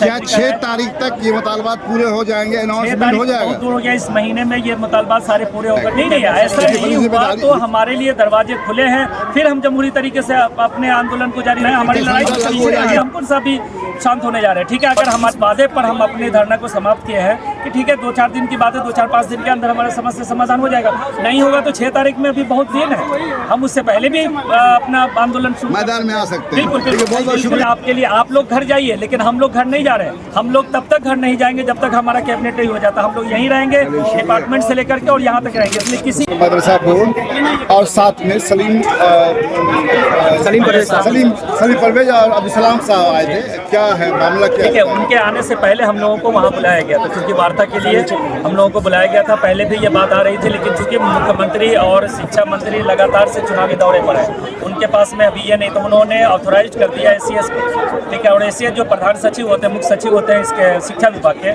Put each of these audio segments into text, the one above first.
क्या 6 तारीख तक ये मुतालबात पूरे हो जाएंगे, अनाउंसमेंट हो जाएगा? दूर हो गया, इस महीने में ये मुतालबात सारे पूरे होकर नहीं ऐसा नहीं हुआ तो हमारे लिए दरवाजे खुले हैं। फिर हम जमहूरी तरीके से अपने आंदोलन को जारी रखें। हमारी लड़ाई तो चल रही है, हम कौन सा भी शांत होने जा रहे हैं। ठीक है, अगर हमारे वादे पर हम अपने धरना को समाप्त किए हैं कि ठीक है 2-4 दिन की बात है, 2-4-5 दिन के अंदर हमारा समस्या समाधान हो जाएगा। नहीं होगा तो 6 तारीख में अभी बहुत दिन है, हम उससे पहले भी अपना आंदोलन मैदान में आ सकते हैं। बिल्कुल बहुत शुक्रिया आपके लिए। आप लोग घर जाइए, लेकिन हम लोग घर नहीं जा रहे। हम लोग तब तक घर नहीं जाएंगे जब तक हमारा कैबिनेट नहीं हो जाता। हम लोग यहीं रहेंगे, डिपार्टमेंट से लेकर के और यहाँ तक रहेंगे। इसलिए किसी मदरसा बोर्ड और साथ में सलीम परवेज और अब्दुल सलाम साहब आए थे। क्या है मामला, क्या ठीक है? उनके आने से पहले हम लोगों को वहाँ बुलाया गया था, क्योंकि वार्ता के लिए हम लोगों को बुलाया गया था। पहले भी ये बात आ रही थी, लेकिन चूंकि मुख्यमंत्री और शिक्षा मंत्री लगातार से चुनावी दौरे पर है, उनके पास में अभी ये नहीं, तो उन्होंने ऑथोराइज कर दिया एसीएस को। ठीक है, और एसीएस जो प्रधान सचिव होते हैं, मुख्य सचिव होते हैं इसके शिक्षा विभाग के,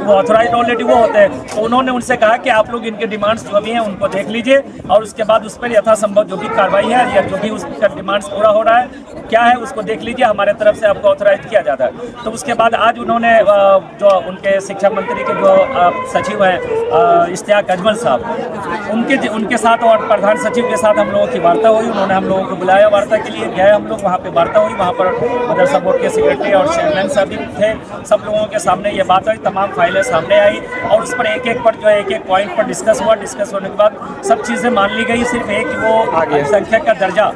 वो ऑथोराइज ऑलरेडी वो होते हैं। तो उन्होंने उनसे कहा कि आप लोग इनके डिमांड्स जो भी हैं उनको देख लीजिए और उसके बाद उस पर यथासंभव जो भी कार्रवाई है या जो भी उसका डिमांड्स पूरा हो रहा है क्या है उसको देख लीजिए, हमारे तरफ से आपको ऑथोराइज किया जाता है। तो उसके बाद आज उन्होंने जो उनके शिक्षा मंत्री के जो सचिव हैं इश्तियाक अजमल साहब, उनके साथ और प्रधान सचिव के साथ हम लोगों की वार्ता हुई। उन्होंने हम लोगों को बुलाया, वार्ता के लिए गए हम लोग, वहाँ पे वार्ता हुई। वहाँ पर मदरसा बोर्ड के सेक्रेटरी और चेयरमैन साहब भी थे। सब लोगों के सामने ये बात हुई, तमाम फाइलें सामने आई और उस पर एक पर जो है एक पॉइंट पर डिस्कस हुआ। डिस्कस होने के बाद सब चीज़ें मान ली गई, सिर्फ एक वो अल्पसंख्यक का दर्जा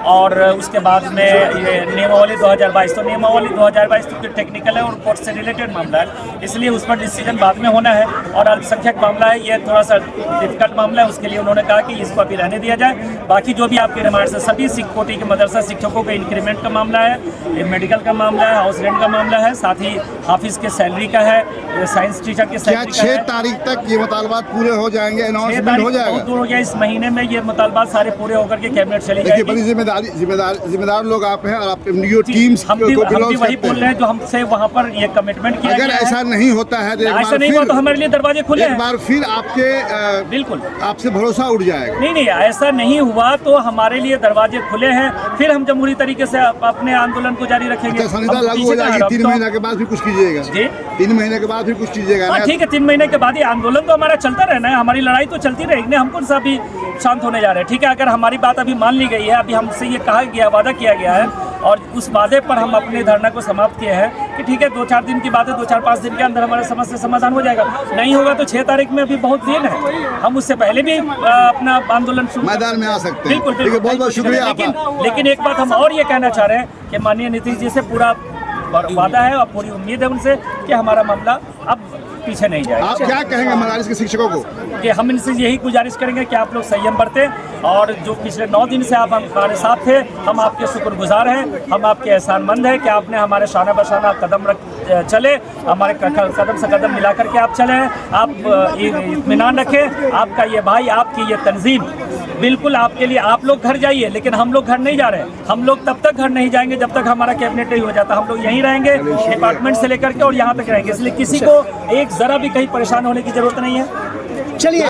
और उसके बाद में ये नियमावली 2022। तो नियमावली 2022 तो टेक्निकल है और कोर्ट से रिलेटेड मामला है, इसलिए उस पर डिसीजन बाद में होना है। और अल्पसंख्यक मामला है, ये थोड़ा सा डिफिकल्ट मामला है, उसके लिए उन्होंने कहा कि इसको अभी रहने दिया जाए। बाकी जो भी आपके डिमांड्स है, सभी कोटि के मदरसा शिक्षकों के इंक्रीमेंट का मामला है, मेडिकल का मामला है, हाउस रेंट का मामला है, साथ ही हाफिज के सैलरी का है, साइंस टीचर के सैलरी का है। 6 तारीख तक ये मुतालबात पूरे हो जाएंगे, अनाउंसमेंट हो जाएगा? दूर हो गया, इस महीने में ये मुतालबात सारे पूरे होकर के कैबिनेट चली जाएगी। बड़ी जिम्मेदार लोग आप हैं और आप टीम्स हम भी वही बोल रहे हैं जो हमसे वहाँ पर ये कमिटमेंट किया अगर ऐसा नहीं होता है तो ऐसा नहीं हुआ तो हमारे लिए दरवाजे खुले हैं। एक बार फिर आपके बिल्कुल आपसे भरोसा उठ जाएगा। नहीं ऐसा नहीं हुआ तो हमारे लिए दरवाजे खुले हैं। फिर हम जमहूरी तरीके से अपने आंदोलन को जारी रखेंगे। संहिता लागू हो जाएगी, 3 महीने के बाद फिर कुछ कीजिएगा जी? 3 महीने के बाद फिर कुछ कीजिएगा? ठीक है, 3 महीने के बाद ही आंदोलन तो हमारा चलता रहना है, हमारी लड़ाई तो चलती रहेगी। हम कौन सा भी शांत होने जा रहे हैं। ठीक है, अगर हमारी बात अभी मान ली गई है, अभी हमसे ये कहा गया, वादा किया गया है और उस वादे पर हम अपने धरना को समाप्त किए हैं कि ठीक है 2-4 दिन की बात है, 2-4-5 दिन के अंदर हमारा समस्या समाधान हो जाएगा। नहीं होगा तो 6 तारीख में अभी बहुत दिन है, हम उससे पहले भी अपना आंदोलन मैदान में आ सकते हैं। बिल्कुल बहुत शुक्रिया। लेकिन एक बात हम और ये कहना चाह रहे हैं कि माननीय नीतीश जी से पूरा वादा है और पूरी उम्मीद है उनसे कि हमारा मामला अब पीछे नहीं जाएगा। आप क्या कहेंगे मदारिस के शिक्षकों को? कि हम इनसे यही गुजारिश करेंगे कि आप लोग संयम बरतें और जो पिछले 9 दिन से आप हमारे साथ थे, हम आपके शुक्रगुजार हैं, हम आपके एहसानमंद हैं कि आपने हमारे शाना बशाना कदम चले, हमारे कदम से कदम मिला करके आप चले हैं। आप इत्मीनान रखें, आपका ये भाई, आपकी ये तंजीम बिल्कुल आपके लिए। आप लोग घर जाइए, लेकिन हम लोग घर नहीं जा रहे। हम लोग तब तक घर नहीं जाएंगे जब तक हमारा कैबिनेट नहीं हो जाता। हम लोग यहीं रहेंगे, डिपार्टमेंट से लेकर के और यहाँ तक रहेंगे। इसलिए किसी को एक जरा भी कहीं परेशान होने की जरूरत नहीं है। चलिए।